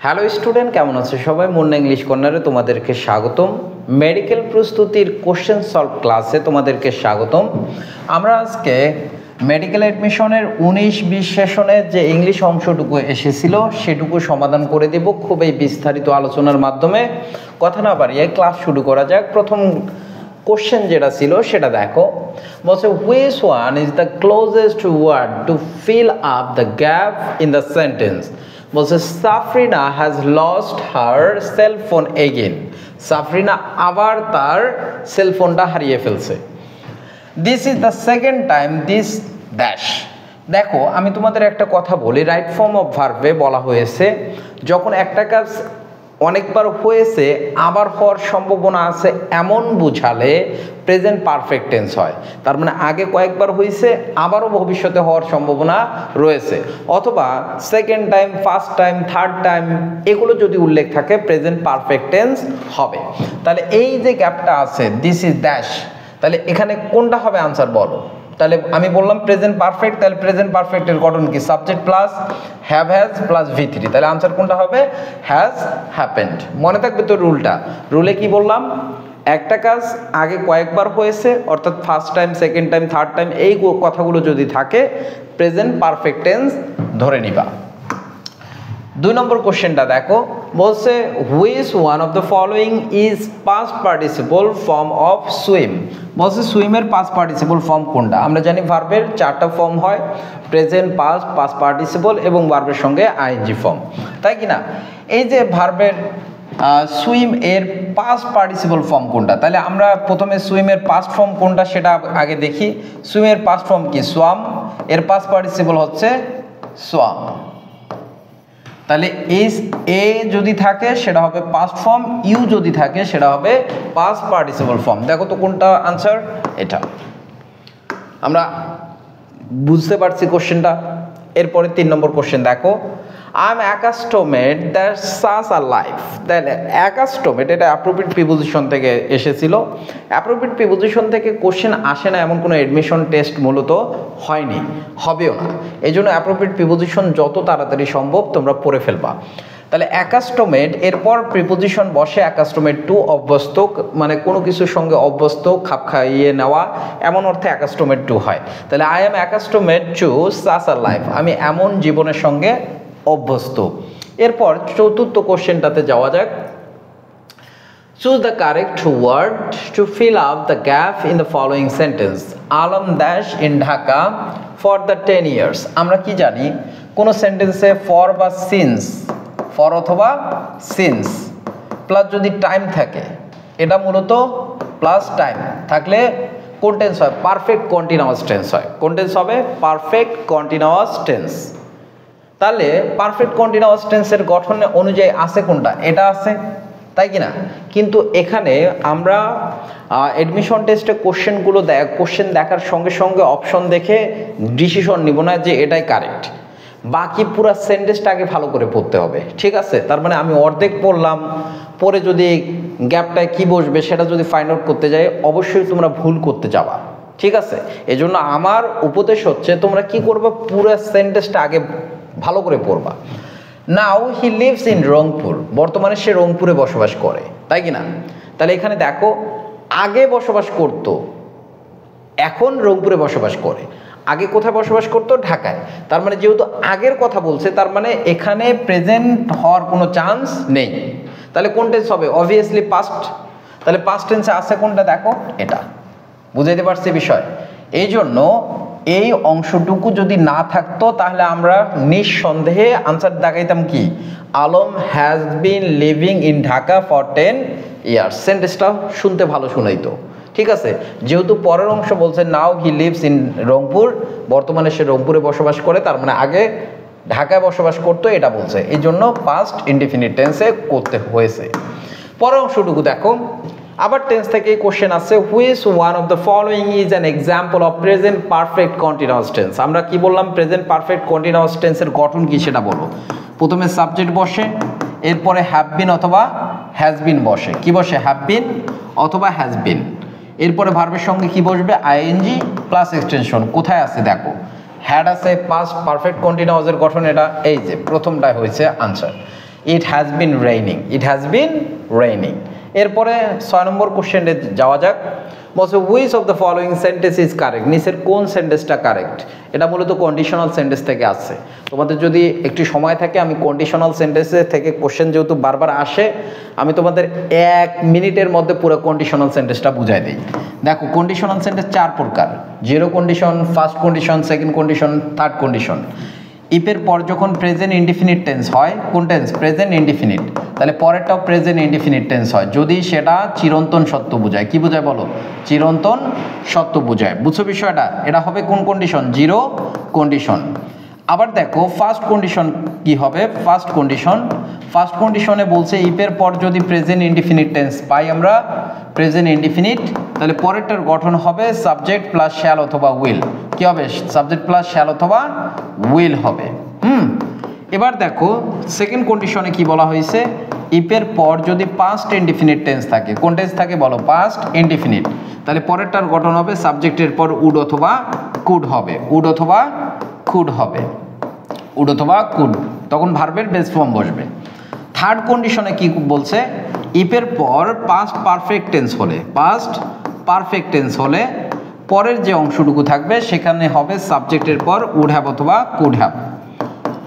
Hello student, কেমন আছো সবাই? মুন্না ইংলিশ কর্নারে তোমাদেরকে স্বাগতম। মেডিকেল প্রস্তুতির কোশ্চেন সলভ ক্লাসে তোমাদেরকে স্বাগতম। আমরা আজকে মেডিকেল অ্যাডমিশনের 19-20 সেশনে যে ইংলিশ অংশটুকু এসেছিল সেটুকু সমাধান করে দেব খুবই বিস্তারিত আলোচনার মাধ্যমে। কথা না বাড়িয়ে ক্লাস শুরু করা যাক। প্রথম কোশ্চেন যেটা ছিল সেটা দেখো, বলছে which one is the closest word to fill up the gap in the sentence. বলছে Safrina has lost her cellphone again. Safrina আবার তার সেলফোনটা হারিয়ে ফেলছে। This is the second time this dash. দেখো আমি তোমাদের একটা কথা বলি, রাইট ফর্ম অফ ভার্বে বলা হয়েছে যখন একটা কাজ অনেকবার হয়েছে আবার হওয়ার সম্ভাবনা আছে এমন বুঝালে প্রেজেন্ট পারফেক্ট টেন্স হয়। তার মানে আগে কয়েকবার হয়েছে আবারও ভবিষ্যতে হওয়ার সম্ভাবনা রয়েছে, অথবা second time, first time, third time এগুলো যদি উল্লেখ থাকে প্রেজেন্ট পারফেক্ট টেন্স হবে। তাহলে এই যে গ্যাপটা আছে দিস ইজ ড্যাশ, তাহলে এখানে কোনটা হবে আনসার বলো? তাহলে আমি বললাম প্রেজেন্ট পারফেক্ট, তাহলে প্রেজেন্ট পারফেক্টের গঠন কি? Subject plus have has plus V3, তাহলে আনসার কোনটা হবে? Has happened. মনে থাকবে তো রুলটা। রুলে কি বললাম? একটা কাজ আগে কয়েকবার হয়েছে অর্থাৎ first time, second time, third time এই কথাগুলো যদি থাকে প্রেজেন্ট পারফেক্ট টেন্স ধরে নিবা। 2 নম্বর কোশ্চেনটা দেখো, বলছে which one of the following is past participle form of swim. বলছে সুইমের পাস্ট পার্টিসিপল ফর্ম কোনটা? আমরা জানি ভার্বের 4টা ফর্ম হয়, প্রেজেন্ট, পাস্ট, পাস্ট পার্টিসিপল এবং ভার্বের সঙ্গে আইএনজি ফর্ম, তাই কি না? এই যে ভার্বের সুইম এর পাস্ট পার্টিসিপল ফর্ম কোনটা? তাহলে আমরা প্রথমে সুইমের পাস্ট ফর্ম কোনটা সেটা আগে দেখি। সুইমের পাস্ট ফর্ম কি? সোয়াম। এর পাস্ট পার্টিসিপল হচ্ছে সোয়াম। তাহলে এস এ যদি থাকে সেটা হবে পাস্ট ফর্ম, ইউ যদি থাকে সেটা হবে পাস্ট পার্টিসিপল ফর্ম। দেখো তো কোনটা আনসার? এটা আমরা বুঝতে পারছি কোশ্চেনটা। এরপরে 3 নম্বর কোশ্চেন দেখো, I am accustomed that such a life. তাহলে অ্যাকাস্টমেড এটা অ্যাপ্রোপ্রিয়েট প্রিপোজিশন থেকে এসেছিল। অ্যাপ্রোপ্রিয়েট প্রিপোজিশন থেকে কোশ্চেন আসে না এমন কোনো অ্যাডমিশন টেস্ট মূলত হয়নি, হবেও না। এই জন্য অ্যাপ্রোপ্রিয়েট প্রিপোজিশন যত তাড়াতাড়ি সম্ভব তোমরা পড়ে ফেলবা। তাহলে অ্যাকাস্টমেড এরপর প্রিপোজিশন বসে অ্যাকাস্টমেড টু, অভ্যস্ত, মানে কোনো কিছুর সঙ্গে অভ্যস্ত, খাপ খাইয়ে নেওয়া, এমন অর্থে অ্যাকাস্টমেড টু হয়। তাহলে I am accustomed to such a life, আমি এমন জীবনের সঙ্গে অভ্যস্ত। এরপর 4র্থ কোশ্চেনটাতে যাওয়া যাক। Choose the correct word to fill up the gap in the following sentence. Alam dash in Dhaka for the 10 years। আমরা কি জানি কোনো সেন্টেন্সে ফর বা সিন্স, ফর অথবা সিন্স প্লাস যদি টাইম থাকে, এটা মূলত প্লাস টাইম থাকলে কোন টেন্স হয়? পারফেক্ট কন্টিনিউয়াস টেন্স হয়। কোন টেন্স হবে? Perfect continuous tense. তাহলে পারফেক্ট কন্টিনিউয়াস টেন্সের গঠন অনুযায়ী আছে কোনটা? এটা আছে, তাই কি না? কিন্তু এখানে আমরা অ্যাডমিশন টেস্টে কোশ্চেন দেখার সঙ্গে সঙ্গে অপশন দেখে ডিসিশন নিব না যে এটাই কারেক্ট। বাকি পুরো সেন্টেন্সটা আগে ভালো করে পড়তে হবে, ঠিক আছে? তার মানে আমি অর্ধেক পড়লাম, পরে যদি গ্যাপটায় কি বসবে সেটা যদি ফাইন্ড আউট করতে যাই অবশ্যই তোমরা ভুল করতে যাবা, ঠিক আছে? এজন্য আমার উপদেশ হচ্ছে তোমরা কি করবে, পুরো সেন্টেন্সটা আগে ভালো করে পড়বা। নাও হি লিভস ইন রংপুর। বর্তমানে সে রংপুরে বসবাস করে, তাই কি না? তাহলে এখানে দেখো আগে বসবাস করত, এখন রংপুরে বসবাস করে। আগে কোথায় বসবাস করতো? ঢাকায়। তার মানে যেহেতু আগের কথা বলছে তার মানে এখানে প্রেজেন্ট হওয়ার কোনো চান্স নেই। তাহলে কোন টেন্স হবে? Obviously past. তাহলে পাস্ট টেন্সে আছে কোনটা? দেখো এটা। বুঝাইতে পারছি বিষয়? এই জন্য এই অংশটুকু যদি না থাকতো তাহলে আমরা নিঃসন্দেহে আনসার দেখাইতাম কি? Alam has been living in Dhaka for 10 years। সেন্টেন্সটা শুনতে ভালো শোনাইতো, ঠিক আছে? যেহেতু পরের অংশ বলছে নাও হি লিভস ইন রংপুর, বর্তমানে সে রংপুরে বসবাস করে, তার মানে আগে ঢাকায় বসবাস করতো এটা বলছে, এই জন্য পাস্ট ইনডিফিনিট টেন্সে করতে হয়েছে। পরের অংশটুকু দেখো, আবার টেন্স থেকে কোশ্চেন আছে, which one of the following is an example of present perfect continuous tense. আমরা কি বললাম? প্রেজেন্ট পারফেক্ট কন্টিনিউয়াস টেন্সের গঠন কি সেটা বলো। প্রথমে সাবজেক্ট বসে, এরপরে হ্যাভ বিন অথবা হ্যাজ বিন বসে। কি বসে? হ্যাভ বিন অথবা হ্যাজ বিন। এরপরে ভার্বের সঙ্গে কি বসবে? ING plus extension. কোথায় আছে দেখো, হ্যাড আছে, পাস্ট পারফেক্ট কন্টিনিউয়াসের গঠন এটা, এই যে প্রথমটাই হয়েছে answer. It has been raining, it has been raining. এরপরে 6 নম্বর কোশ্চেনে যাওয়া যাক। বলছে which of the following sentence is correct, নিচের কোন সেন্টেন্সটা কারেক্ট। এটা মূলত কন্ডিশনাল সেন্টেন্স থেকে আসে। তোমাদের যদি একটু সময় থাকে আমি কন্ডিশনাল সেন্টেন্সের থেকে কোশ্চেন যেহেতু বারবার আসে, আমি তোমাদের 1 মিনিটের মধ্যে পুরো কন্ডিশনাল সেন্টেন্সটা বুঝাই দিই। দেখো কন্ডিশনাল সেন্টেন্স 4 প্রকার, zero condition, first condition, second condition, third condition. ইফের পর যখন প্রেজেন্ট ইনডিফিনিট টেন্স হয়, কোন টেন্স? প্রেজেন্ট ইনডিফিনিট, তাহলে পরেরটাও প্রেজেন্ট ইনডিফিনিট টেন্স হয় যদি সেটা চিরন্তন সত্য বোঝায়। কি বোঝায় বলো? চিরন্তন সত্য বোঝায়। বুঝছো বিষয়টা? এটা হবে কোন কন্ডিশন? Zero condition. আবার দেখো ফার্স্ট কন্ডিশন কি হবে? ফার্স্ট কন্ডিশনে বলছে ইফের পর যদি প্রেজেন্ট ইনডিফিনিট টেন্স পাই আমরা, প্রেজেন্ট ইনডিফিনিট, তাহলে পরেরটার গঠন হবে সাবজেক্ট প্লাস শ্যাল অথবা উইল। কি হবে? সাবজেক্ট প্লাস শ্যাল অথবা উইল হবে। এবার দেখো সেকেন্ড কন্ডিশনে কি বলা হয়েছে? ইফের পর যদি পাস্ট ইনডিফিনিট টেন্স থাকে, কোন টেন্স থাকে বলো? পাস্ট ইনডিফিনিট, তাহলে পরেরটার গঠন হবে সাবজেক্টের পর উড অথবা কুড হবে, উড অথবা কুড হবে, উড অথবা কুড, তখন ভার্বের বেস ফর্ম বসবে। থার্ড কন্ডিশনে কি বলছে? ইফের পর পাস্ট পারফেক্ট টেন্স হলে, পাস্ট পারফেক্ট টেন্স হলে পরের যে অংশটুকু থাকবে সেখানে হবে সাবজেক্টের পর উড হ্যাভ অথবা কুড হ্যাভ,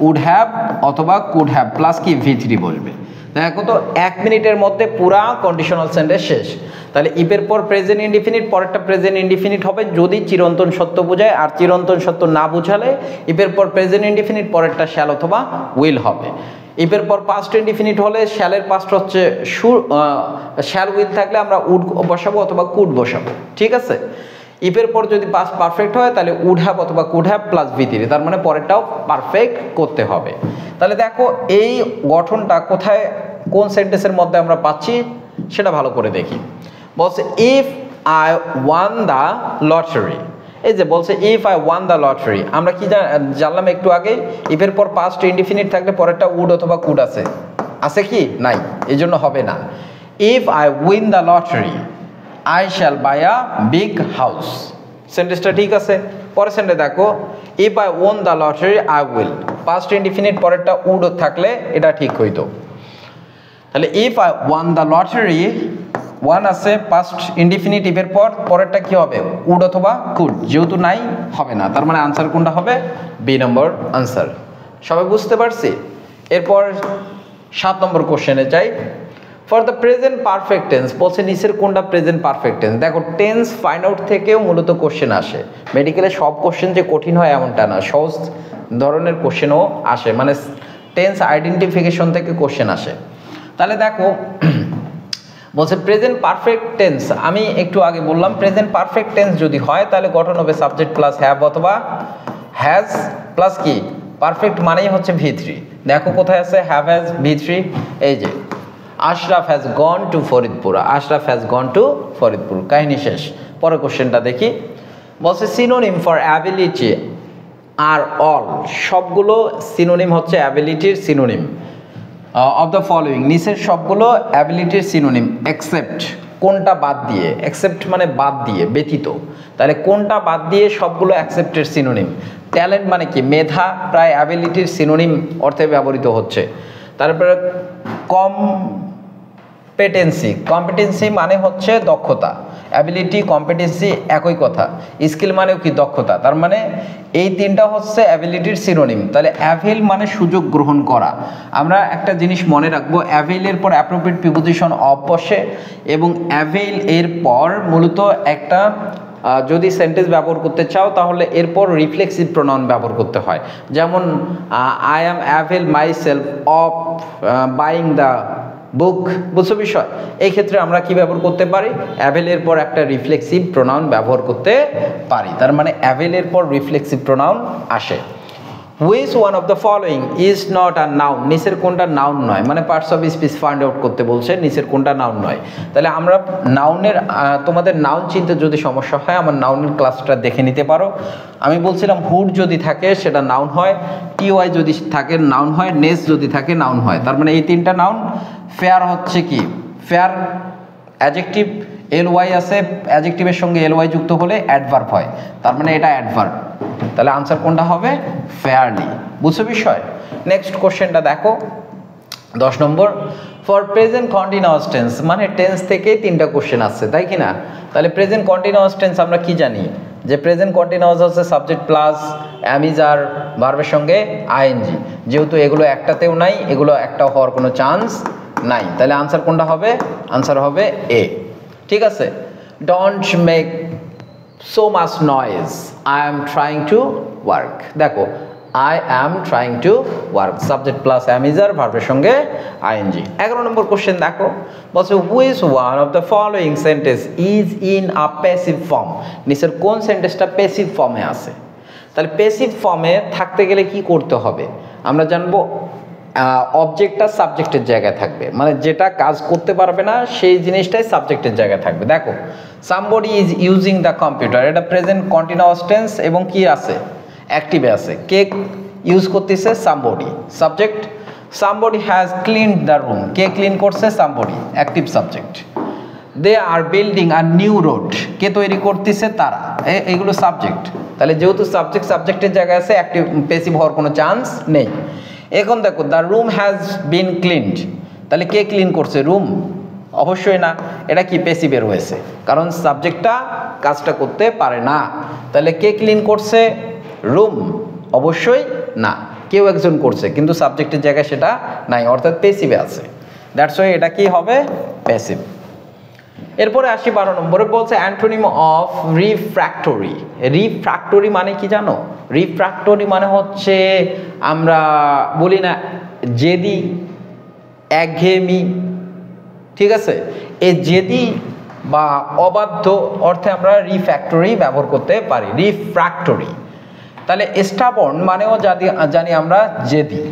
উড হ্যাভ অথবা কুড হ্যাভ প্লাস কি V3 বসবে। দেখো তো 1 মিনিটের মধ্যে পুরা কন্ডিশনাল সেন্টেন্স শেষ। তাহলে ইফের পর প্রেজেন্ট ইনডিফিনিট, পরেরটা প্রেজেন্ট ইনডিফিনিট হবে যদি চিরন্তন সত্য বোঝায়, আর চিরন্তন সত্য না বোঝালে ইফের পর প্রেজেন্ট ইনডিফিনিট, পরেরটা শ্যাল অথবা উইল হবে। ইফের পর পাস্ট ইনডিফিনিট হলে শ্যালের পাস্ট হচ্ছে শ্যাল উইল থাকলে আমরা উড বসাবো অথবা কুড বসাবো, ঠিক আছে। ইফের পর যদি পাস্ট পারফেক্ট হয় তাহলে উড হ্যাভ অথবা কুড হ্যাভ প্লাস V3, তার মানে পরেরটাও পারফেক্ট করতে হবে। তাহলে দেখো এই গঠনটা কোথায়, কোন সেন্টেন্সের মধ্যে আমরা পাচ্ছি সেটা ভালো করে দেখি। বলছে if I one the lottery, এই যে বলছে if I one the lottery, আমরা কি জানলাম একটু আগে? ইফের পর পাস্ট ইনডিফিনিট থাকলে পরেরটা উড অথবা কুড আছে কি? নাই, এই জন্য হবে না। If I win the lottery I shall buy a big house, সেন্টেন্সটা ঠিক আছে। পরের সেন্টেন্স দেখো if I won the lottery I will, past indefinite পরেরটা would থাকলে এটা ঠিক হইতো। তাহলে if I won the lottery, one আছে past indefinite, if এর পর পরেরটা কি হবে? would অথবা could, যেহেতু নাই হবে না, তার মানে আনসার কোনটা হবে? B নম্বর আনসার। সবাই বুঝতে পারছি? এরপর 7 নম্বর কোশ্চেনে যাই। For the present perfect tense, বলছে নিচের কোনটা প্রেজেন্ট পারফেক্ট টেন্স। দেখো টেন্স ফাইন্ড আউট থেকেও মূলত কোশ্চেন আসে। মেডিকেলে সব কোশ্চেন যে কঠিন হয় এমনটা না, সহজ ধরনের কোশ্চেনও আসে, মানে টেন্স আইডেন্টিফিকেশন থেকে কোশ্চেন আসে। তাহলে দেখো বলছে প্রেজেন্ট পারফেক্ট টেন্স, আমি একটু আগে বললাম প্রেজেন্ট পারফেক্ট টেন্স যদি হয় তাহলে গঠন হবে সাবজেক্ট প্লাস হ্যাভ অথবা হ্যাজ প্লাস কি পারফেক্ট মানেই হচ্ছে V3। দেখো কোথায় আছে হ্যাভ হ্যাজ V3, এই যে Ashraf has gone to Faridpur, Ashraf has gone to Faridpur, কাহিনী শেষ। পরের কোশ্চেনটা দেখি। বলছে synonym for ability are all, সবগুলো সিনোনিম হচ্ছে অ্যাবিলিটির সিনোনিম। অফ দ্য ফলোয়িং, নিচের সবগুলো অ্যাবিলিটির সিনোনিম এক্সেপ্ট, কোনটা বাদ দিয়ে? এক্সেপ্ট মানে বাদ দিয়ে, ব্যতীত, তাহলে কোনটা বাদ দিয়ে সবগুলো অ্যাকসেপ্টের সিনোনিম? ট্যালেন্ট মানে কি? মেধা, প্রায় অ্যাবিলিটির সিনোনিম অর্থে ব্যবহৃত হচ্ছে। তারপরে কম্পিটেন্সি মানে হচ্ছে দক্ষতা, অ্যাবিলিটি কম্পিটেন্সি একই কথা। স্কিল মানেও কি? দক্ষতা, তার মানে এই তিনটা হচ্ছে অ্যাবিলিটির সিনোনিম। তাহলে অ্যাভেল মানে সুযোগ গ্রহণ করা। আমরা একটা জিনিস মনে রাখবো, অ্যাভেলের পর অ্যাপ্রোপ্রিয়েট প্রিপোজিশন অফ বসে এবং অ্যাভেল এর পর মূলত একটা যদি সেন্টেন্স ব্যবহার করতে চাও তাহলে এরপর রিফ্লেক্সিভ প্রোনাউন ব্যবহার করতে হয়। যেমন I am avail my self of buying the book, বুঝছো বিষয়? এই ক্ষেত্রে আমরা কি ব্যবহার করতে পারি? অ্যাভেলের পর একটা রিফ্লেক্সিভ প্রোনাউন ব্যবহার করতে পারি, তার মানে অ্যাভেলের পর রিফ্লেক্সিভ প্রোনাউন আসে। Which one of the following is not a noun, নিচের কোনটা নাউন নয়, মানে parts of speech find out করতে বলছে, নিচের কোনটা নাউন নয়। তাহলে আমরা নাউনের, তোমাদের নাউন চিনতে যদি সমস্যা হয় আমার নাউনের ক্লাসটা দেখে নিতে পারো। আমি বলছিলাম হুড যদি থাকে সেটা নাউন হয়, টিওয়াই যদি থাকে নাউন হয়, নেস যদি থাকে নাউন হয়, তার মানে এই তিনটা নাউন। ফেয়ার হচ্ছে কি? ফেয়ার অ্যাডজেক্টিভ, এলওয়াই আছে, অ্যাডজেক্টিভের সঙ্গে এলওয়াই যুক্ত হলে অ্যাডভার্ব হয়, তার মানে এটা অ্যাডভার্ব। তাহলে আনসার কোনটা হবে? ফেয়ারলি। বুঝছো বিষয়? নেক্সট কোশ্চেনটা দেখো। 10 নম্বর, ফর প্রেজেন্ট কন্টিনিউয়াস টেন্স, মানে টেন্স থেকে 3টা কোশ্চেন আসছে, তাই কি না? তাহলে প্রেজেন্ট কন্টিনিউয়াস টেন্স আমরা কি জানি, যে প্রেজেন্ট কন্টিনিউয়াস হচ্ছে সাবজেক্ট প্লাস অ্যামিজ আর ভার্বের সঙ্গে আইএনজি, যেহেতু এগুলো একটাতেও নাই, এগুলো একটা হওয়ার কোনো চান্স নাই, তাহলে আনসার কোনটা হবে? আনসার হবে এ। ঠিক আছে, don't make so much noise, I am trying to work. দেখো I am trying to work, subject plus am is are ভার্বের সঙ্গে আইএনজি। 11 নম্বর কোশ্চেন দেখো, বলছে which one of the following sentence is in a passive form, নিচের কোন সেন্টেন্সটা passive ফর্মে আছে? তাহলে প্যাসিভ ফর্মে থাকতে গেলে কি করতে হবে আমরা জানবো, অবজেক্টটা সাবজেক্টের জায়গায় থাকবে, মানে যেটা কাজ করতে পারবে না সেই জিনিসটাই সাবজেক্টের জায়গায় থাকবে। দেখো somebody is using the computer, এটা প্রেজেন্ট কন্টিনিউয়াস টেন্স এবং কি আছে? অ্যাক্টিভে আছে। কে ইউজ করতেছে? Somebody. Subject somebody has cleaned the room, কে ক্লিন করছে? Somebody, active subject. They are building a new road, কে তৈরি করতেছে? তারা, এইগুলো সাবজেক্ট। তাহলে যেহেতু সাবজেক্ট সাবজেক্টের জায়গায় আছে, অ্যাক্টিভ প্যাসিভ হওয়ার কোনো চান্স নেই। এখন দেখো the room has been cleaned, তাহলে কে ক্লিন করছে? রুম? অবশ্যই না, এটা কি প্যাসিভে রয়েছে, কারণ সাবজেক্টটা কাজটা করতে পারে না। তাহলে কে ক্লিন করছে? রুম? অবশ্যই না, কেউ একজন করছে, কিন্তু সাবজেক্টের জায়গায় সেটা নাই, অর্থাৎ প্যাসিভে আছে। দ্যাটস ওয়াই এটা কি হবে? প্যাসিভ। এরপরে আসি 12 নম্বরে, বলছে অ্যান্টোনিম অফ রিফ্র্যাক্টরি। রিফ্র্যাক্টরি মানে কি জানো? রিফ্র্যাক্টরি মানে হচ্ছে আমরা বলি না জেদি, একঘেয়েমি, ঠিক আছে, এই জেদি বা অবাধ্য অর্থে আমরা রিফ্র্যাক্টরি ব্যবহার করতে পারি, রিফ্র্যাক্টরি। তাহলে স্টাবর্ন মানেও জানি আমরা জেদি,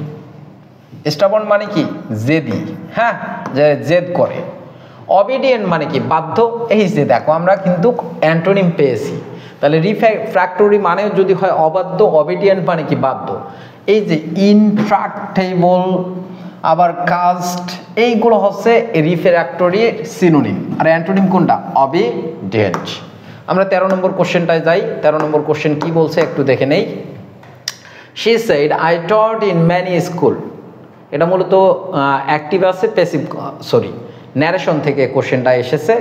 স্টাবর্ন মানে কি? জেদি, হ্যাঁ, যে জেদ করে। অবিডিয়েন্ট মানে কি? বাধ্য। এই যে দেখো আমরা কিন্তু অ্যান্টোনিম পেয়েছি। তাহলে রিফ্র্যাক্টরি মানে যদি হয় অবাধ্য, অবিডিয়েন্ট মানে কি? বাধ্য। এই যে ইনট্রাক্টেবল, আবার কাস্ট, এইগুলো হচ্ছে রিফ্র্যাক্টরি সিনোনিম। আর অ্যান্টোনিম কোনটা? অবিডিয়েন্ট। আমরা 13 নম্বর কোশ্চেনটায় যাই। 13 নম্বর কোশ্চেন কি বলছে একটু দেখে নেই। She said I taught in many school, এটা মূলত অ্যাক্টিভ আছে, প্যাসিভ সরি ন্যারেশন থেকে কোশ্চেনটা এসেছে।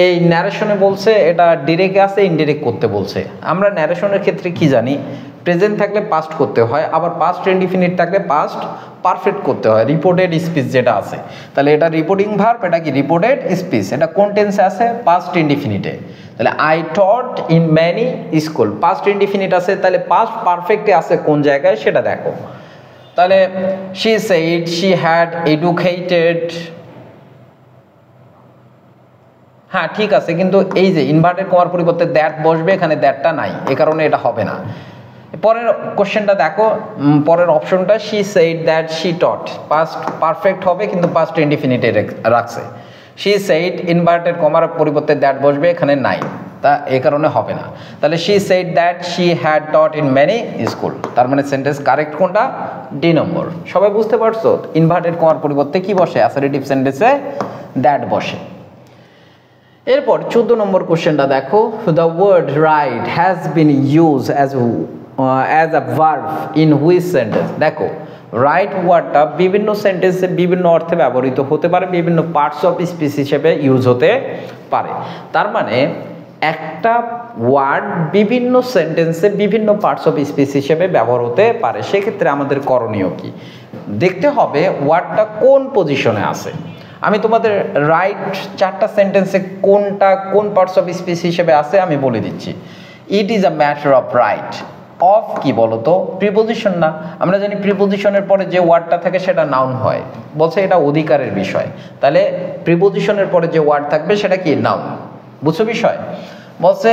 এই ন্যারেশনে বলছে এটা ডিরেক্ট আছে, ইনডিরেক্ট করতে বলছে। আমরা ন্যারেশনের ক্ষেত্রে কি জানি? প্রেজেন্ট থাকলে পাস্ট করতে হয়, আবার পাস্ট ইনডিফিনিট থাকলে পাস্ট পারফেক্ট করতে হয়, রিপোর্টেড স্পিচ যেটা আছে। তাহলে এটা রিপোর্টিং ভার্ব, এটা কি? Reported speech. এটা কোন টেন্সে আছে? পাস্ট ইনডিফিনিটে। তাহলে I taught in many school, past indefinite আছে, তাহলে পাস্ট পারফেক্টে আছে কোন জায়গায় সেটা দেখো। তাহলে she said she had educated, হ্যাঁ ঠিক আছে, কিন্তু এই যে ইনভার্টেড কমার পরিবর্তে দ্যাট বসবে, এখানে দ্যাটটা নাই, এ কারণে এটা হবে না। পরের কোশ্চেনটা দেখো, পরের অপশনটা she said that she taught, past perfect হবে কিন্তু পাস্ট ইনডিফিনিটে রাখছে। শি সেড ইনভার্টেড কমার পরিবর্তে দ্যাট বসবে, এখানে নাই, তা এ কারণে হবে না। তাহলে she said that she had taught in many school, তার মানে সেন্টেন্স কারেক্ট কোনটা? D number. সবাই বুঝতে পারছো? ইনভার্টেড কমার পরিবর্তে কি বসে? অ্যাসার্টিভ সেন্টেন্সে দ্যাট বসে। এরপর 14 নম্বর কোশ্চেনটা দেখো, the word right has been use as a verb in which sentence. দেখো রাইট ওয়ার্ডটা বিভিন্ন সেন্টেন্সে বিভিন্ন অর্থে ব্যবহৃত হতে পারে, বিভিন্ন পার্টস অফ স্পিচ হিসেবে ইউজ হতে পারে। তার মানে একটা ওয়ার্ড বিভিন্ন সেন্টেন্সে বিভিন্ন পার্টস অফ স্পিচ হিসেবে ব্যবহার হতে পারে। সেক্ষেত্রে আমাদের করণীয় কি? দেখতে হবে ওয়ার্ডটা কোন পজিশনে আছে। আমি তোমাদের রাইট 4টা সেন্টেন্সে কোনটা কোন পার্টস অফ স্পিচ হিসেবে আছে আমি বলে দিচ্ছি। It is a matter of right of, কি বলতো? প্রিপোজিশন না? আমরা জানি প্রিপোজিশনের পরে যে ওয়ার্ডটা থাকে সেটা নাউন হয়, বলছে এটা অধিকারের বিষয়। তাহলে প্রিপোজিশনের পরে যে ওয়ার্ড থাকবে সেটা কি? নাউন। বুঝছো বিষয়? বলছে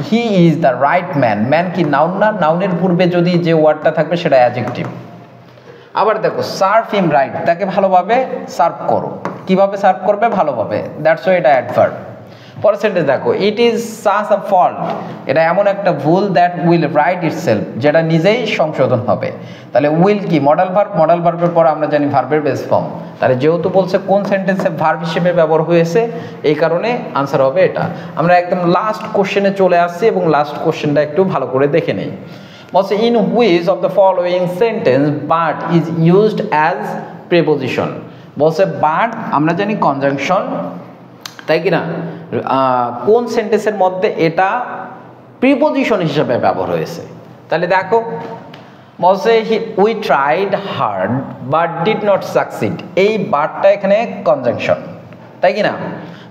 he is the right man, man কি নাউন না? নাউনের পূর্বে যদি যে ওয়ার্ডটা থাকবে সেটা অ্যাডজেক্টিভ। আবার দেখো সার্ভ হিম রাইট, তাকে ভালোভাবে সার্ভ করো। কিভাবে সার্ভ করবে? ভালোভাবে, দ্যাটস ওয়াই এটা অ্যাডভার্ব। পরের সেন্টেন্স দেখো, it is such a fault, এটা এমন একটা ভুল, দ্যাট উইল রাইট ইটসেলফ, যেটা নিজেই সংশোধন হবে। তাহলে উইল কি? মডেল ভার্ব, মডেল ভার্বের পর আমরা জানি ভার্বের বেস ফর্ম। তাহলে যেহেতু বলছে কোন সেন্টেন্সে ভার্ব হিসেবে ব্যবহার হয়েছে, এই কারণে আনসার হবে এটা। আমরা একদম লাস্ট কোশ্চেনে চলে আসছি এবং লাস্ট কোশ্চেনটা একটু ভালো করে দেখে নেই। বলছে in which of the following sentence but is used as preposition. বলছে বাট আমরা জানি কনজাংশন, তাই কি না? কোন সেন্টেন্সের মধ্যে এটা প্রিপোজিশন হিসেবে ব্যবহার হয়েছে? তাহলে দেখো বলছে we tried hard but did not succeed, এই বাটটা এখানে কনজাংশন, তাই কি না?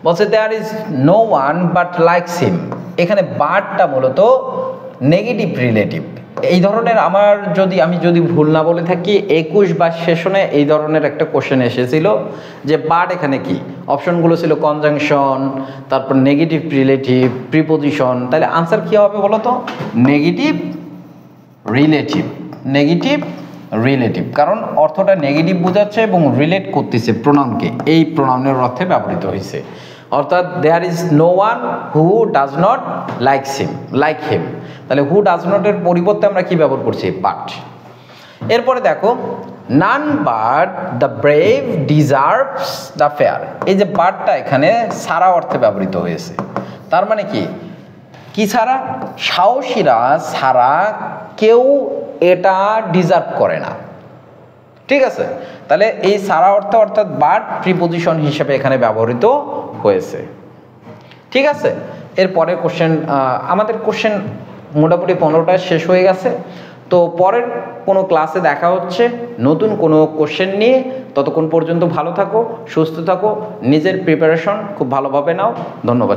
বলছে there is no one but likes him, এখানে বাটটা মূলত নেগেটিভ রিলেটিভ। এই ধরনের আমি যদি ভুল না বলে থাকি 21 বা সেশনে এই ধরনের একটা কোশ্চেন এসেছিল যে বাট এখানে কি, অপশনগুলো ছিল কনজাংশন, তারপর নেগেটিভ রিলেটিভ, প্রিপোজিশন। তাহলে আনসার কি হবে বলো তো? Negative relative. নেগেটিভ রিলেটিভ, কারণ অর্থটা নেগেটিভ বোঝাচ্ছে এবং রিলেট করতেছে প্রোনাউনকে, এই প্রোনাউনের অর্থে ব্যবহৃত হয়েছে। অর্থাৎ there is no one who does not like him, তাহলে হু ডাজ নটের পরিবর্তে আমরা কি ব্যবহার করছি? বাট। এরপরে দেখো none but the brave deserves the fair, এই যে বাটটা এখানে সারা অর্থে ব্যবহৃত হয়েছে। তার মানে কি ছাড়া? সাহসীরা ছাড়া কেউ এটা ডিজার্ভ করে না, ঠিক আছে? তাহলে এই সারা অর্থে অর্থাৎ বাট প্রিপোজিশন হিসেবে এখানে ব্যবহৃত হয়েছে, ঠিক আছে? এরপরে কোশ্চেন, আমাদের কোশ্চেন মোটামুটি 15টা শেষ হয়ে গেছে। তো পরের কোনো ক্লাসে দেখা হচ্ছে নতুন কোনো কোশ্চেন নিয়ে। ততক্ষণ পর্যন্ত ভালো থাকো, সুস্থ থাকো, নিজের প্রিপারেশন খুব ভালোভাবে নাও। ধন্যবাদ।